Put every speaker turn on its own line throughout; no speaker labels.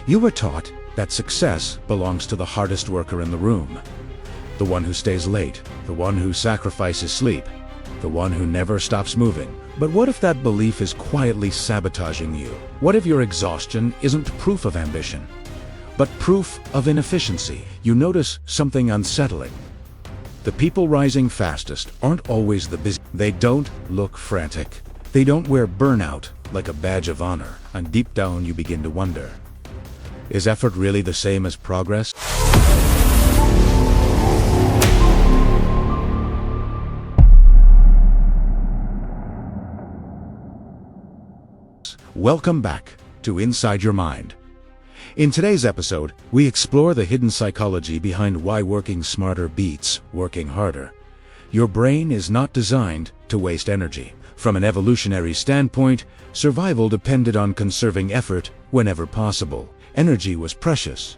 You were taught that success belongs to the hardest worker in the room. The one who stays late, the one who sacrifices sleep, the one who never stops moving. But what if that belief is quietly sabotaging you? What if your exhaustion isn't proof of ambition, but proof of inefficiency? You notice something unsettling. The people rising fastest aren't always the busy. They don't look frantic. They don't wear burnout like a badge of honor. And deep down you begin to wonder, is effort really the same as progress? Welcome back to Inside Your Mind. In today's episode, we explore the hidden psychology behind why working smarter beats working harder. Your brain is not designed to waste energy. From an evolutionary standpoint, survival depended on conserving effort whenever possible. Energy was precious.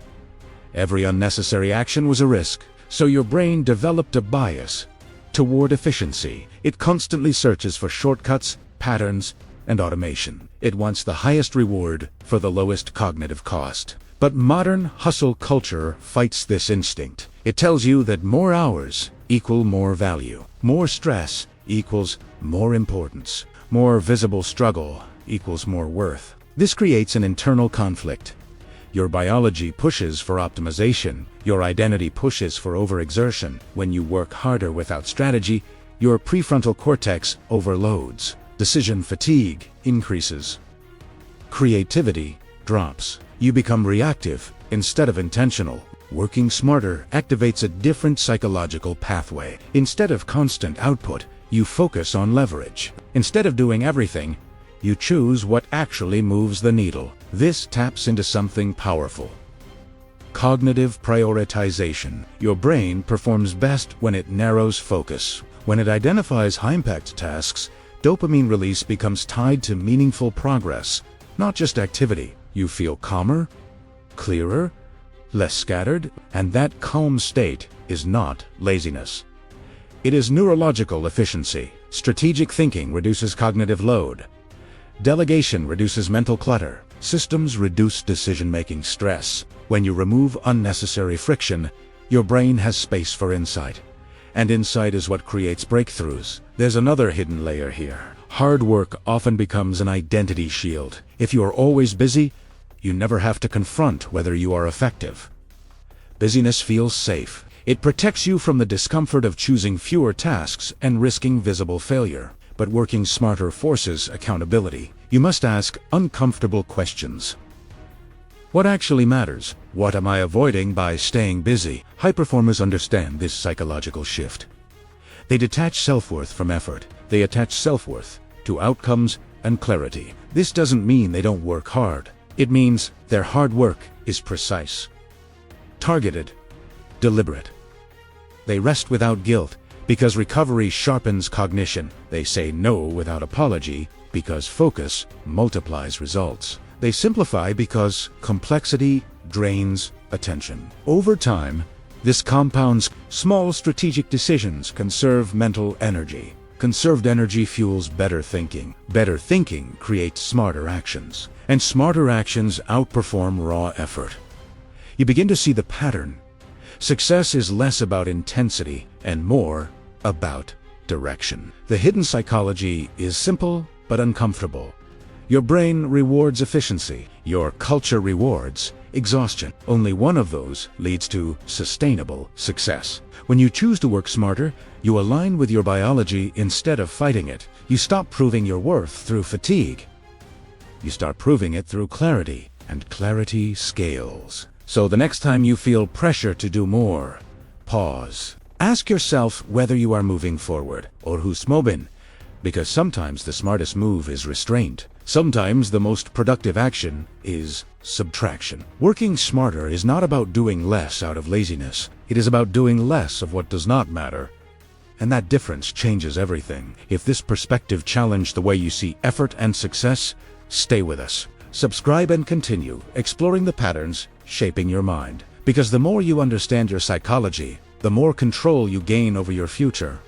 Every unnecessary action was a risk, so your brain developed a bias toward efficiency. It constantly searches for shortcuts, patterns, and automation. It wants the highest reward for the lowest cognitive cost. But modern hustle culture fights this instinct. It tells you that more hours equal more value. More stress equals more importance. More visible struggle equals more worth. This creates an internal conflict. Your biology pushes for optimization. Your identity pushes for overexertion. When you work harder without strategy, your prefrontal cortex overloads. Decision fatigue increases. Creativity drops. You become reactive instead of intentional. Working smarter activates a different psychological pathway. Instead of constant output, you focus on leverage. Instead of doing everything, you choose what actually moves the needle. This taps into something powerful: cognitive prioritization. Your brain performs best when it narrows focus. When it identifies high-impact tasks, dopamine release becomes tied to meaningful progress, not just activity. You feel calmer, clearer, less scattered, and that calm state is not laziness. It is neurological efficiency. Strategic thinking reduces cognitive load. Delegation reduces mental clutter. Systems reduce decision-making stress. When you remove unnecessary friction, your brain has space for insight. And insight is what creates breakthroughs. There's another hidden layer here. Hard work often becomes an identity shield. If you are always busy, you never have to confront whether you are effective. Busyness feels safe. It protects you from the discomfort of choosing fewer tasks and risking visible failure. But working smarter forces accountability. You must ask uncomfortable questions. What actually matters? What am I avoiding by staying busy? High performers understand this psychological shift. They detach self-worth from effort. They attach self-worth to outcomes and clarity. This doesn't mean they don't work hard. It means their hard work is precise, targeted, deliberate. They rest without guilt because recovery sharpens cognition. They say no without apology because focus multiplies results. They simplify because complexity drains attention. Over time, this compounds. Small strategic decisions conserve mental energy. Conserved energy fuels better thinking. Better thinking creates smarter actions. And smarter actions outperform raw effort. You begin to see the pattern. Success is less about intensity and more about direction. The hidden psychology is simple but uncomfortable. Your brain rewards efficiency. Your culture rewards exhaustion. Only one of those leads to sustainable success. When you choose to work smarter, you align with your biology instead of fighting it. You stop proving your worth through fatigue. You start proving it through clarity, and clarity scales. So the next time you feel pressure to do more, pause. Ask yourself whether you are moving forward or who's moving, because sometimes the smartest move is restraint. Sometimes the most productive action is subtraction. Working smarter is not about doing less out of laziness. It is about doing less of what does not matter. And that difference changes everything. If this perspective challenged the way you see effort and success, stay with us. Subscribe and continue exploring the patterns shaping your mind. Because the more you understand your psychology, the more control you gain over your future.